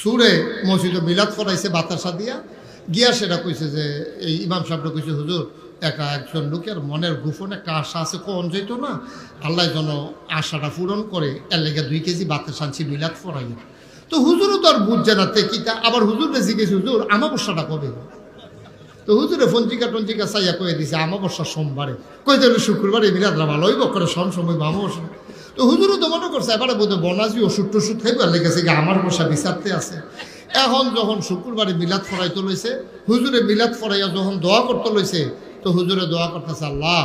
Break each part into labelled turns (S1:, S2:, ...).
S1: সুরে মসজিদে মিলাদ করাইছে বাতাসা দিয়া গিয়া সেটা কইছে যে এই ইমাম সাহেবরা কইছে হুজুর একজন লোকের মনের গোপন একটা আশা আছে কোন যেত না আল্লাহ যেন আশাটা পূরণ করে এর লেগে 2 কেজি বাতাসা আনছি মিলাদ পড়াইয়া। তো হুজুরও তো আর বুঝছে না কিতা, আবার হুজুরে জিজ্ঞেস হুজুর আমাবস্যাটা কবে? তো হুজুরে পঞ্জিকা টঞ্জিকা চাইয়া কয়ে দিছে আমাবস্যা সোমবারে। কই দিল শুক্রবারে মিলাদরা ভালো হইব করে সময় আমাবস্যা। তো হুজুরও তো মনে করছে এবারে বোধ বনাজি ওষুধ টষুধ খাইবার লেগেছে আমার বসা বিচারতে আছে। এখন যখন শুক্রবারে মিলাদ ফরাইতে লইছে, হুজুরে মিলাদ ফরাইয়া যখন দোয়া করতে লইছে, তো হুজুরে দোয়া করতেছে আল্লাহ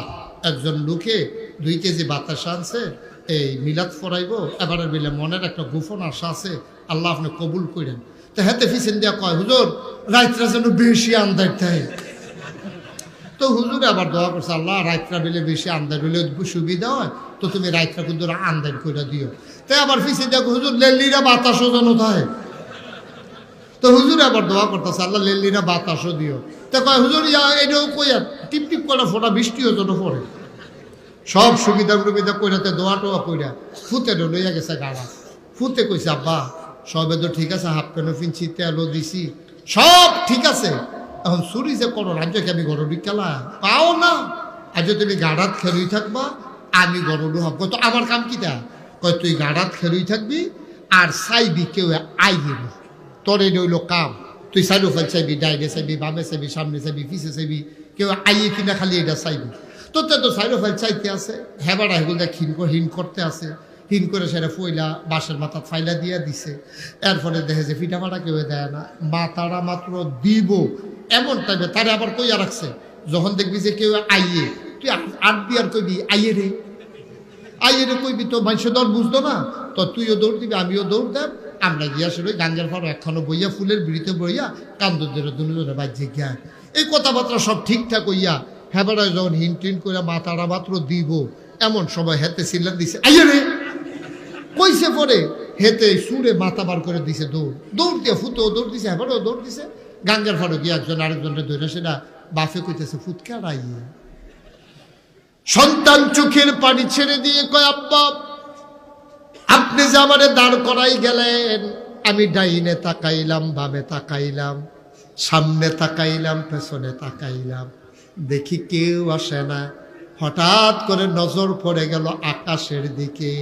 S1: একজন লোকে 2 কেজি বাতাসা আনছে এই মিলাদ ফরাইব, এবারে মিলে মনের একটা গোপন আশা আছে, আল্লাহ আপনি কবুল করেন। তো হেতে ফিসেন দিয়া কয় হুজুর রাইতরা যেন বেশি আন্দার থাকে। তো হুজুরে আবার দোয়া করছে আল্লাহ রাইতরা বেলে বেশি আন্দার হইলে সুবিধা হয়, তো তুমি রাইতরা কিন্তু আন্দার করে দিও। তাই আবার ফিসে দেখো হুজুর লেল্লিরা বাতাসও যেন থাকে। তো হুজুরে আবার দোয়া করতেছে আল্লাহ লেল্লিরা বাতাসও দিও। তো কয় হুজুর এটাও কইয়া টিপ টিপ করে ফোটা বৃষ্টিও যেন পড়ে। সব সুবিধা সুবিধা কইরাতে দোয়া টোয়া কইরা ফুতে লইয়া গেছে গাড়া। ফুতে কইছে আব্বা সবে তো ঠিক আছে, হাফ প্যান্ট ফিনছি তেলও দিছি সব ঠিক আছে, এখন চুরি যে করো রাজ্যকে আমি গরু খেলা পাও না, আজ তুমি গাড়াত খেলুই থাকবা আমি গরু হব। তো আমার কাম কিটা? কয় তুই গাড়াত খেলুই থাকবি আর চাইবি কেউ আইবি না, তোর এই হইল কাম। তুই সাইডো ফেল চাইবি, ডাইনে চাইবি, বামে চাইবি, সামনে চাইবি, পিছে চাইবি, কেউ আইয়ে কিনা খালি এটা চাইবি। তোর তো সাইডো ফেল চাইতে আছে, হেবাড়া হেগুল দেখ হিন করতে আছে, হিন করে সেটা ফইলা বাঁশের মাথা ফাইলা দিয়া দিছে। এরপরে দেখে যে পিঠা ফাটা কেউ দেয় না, মাথাটা মাত্র দিব এমন টাইমে তারে আবার কইয়া রাখছে যখন দেখবি যে কেউ আইয়ে তুই আট দিয়ার কইবি আইয়ে রে কইবি, তো মানুষের দর বুঝতো না, তো তুইও দৌড় দিবি আমিও দৌড় দেব, আমরা গিয়া সে গাঙ্গের ফাড়ো একখানো বইয়া ফুলের বিড়িতে বইয়া কান্দদের দুজনে বাজ্যে গিয়া এই কথাবার্তা সব ঠিকঠাক হইয়া হেবারায় যখন হিনটিন করে মাথাটা মাত্র দিব এমন সময় হেতে সিল্লার দিছে আইয়ে রে কইছে পরে হেতে সুরে মাথা বার করে দিছে, দৌড় দিয়ে ফুতেও দৌড় দিছে, হেবারও দৌড় দিছে। গাঙ্গের ফাড়ো গিয়ে একজন আরেকজনের ধরে সেটা বাফে কইতেছে ফুৎকার আইয়ে। সন্তান চোখের পানি ছেড়ে দিয়ে কয় আব্বা আপনি যে আমারে দাঁড় করাই গেলেন, আমি ডাইনে তাকাইলাম, বামে তাকাইলাম, সামনে তাকাইলাম, পেছনে তাকাইলাম, দেখি কেউ আসে না। হঠাৎ করে নজর পড়ে গেল আকাশের দিকে,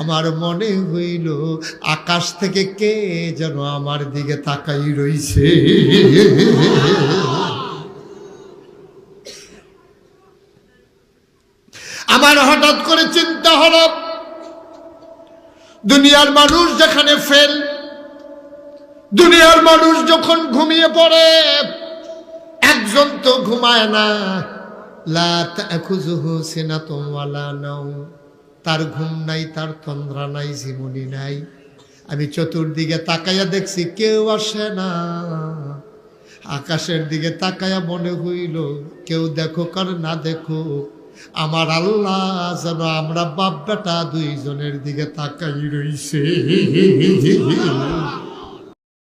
S1: আমার মনে হইল আকাশ থেকে কে যেন আমার দিকে তাকাই রইছে। আমার হঠাৎ করে চিন্তা হলো দুনিয়ার মানুষ যেখানে ফেল, দুনিয়ার মানুষ যখন ঘুমিয়ে পড়ে একজন তো ঘুমায় না, লা তাখুযুহু সিনাতুন ওয়ালা নাওম, তার ঘুম নাই, তার তন্দ্রা নাই, জীবনী নাই। আমি চতুর্দিকে তাকাইয়া দেখছি কেউ আসে না। আকাশের দিকে তাকাইয়া মনে হইল কেউ দেখুক আর না দেখুক আমার আল্লাহ যেন আমরা বাপ বেটা দুইজনের দিকে তাকাই রইছে।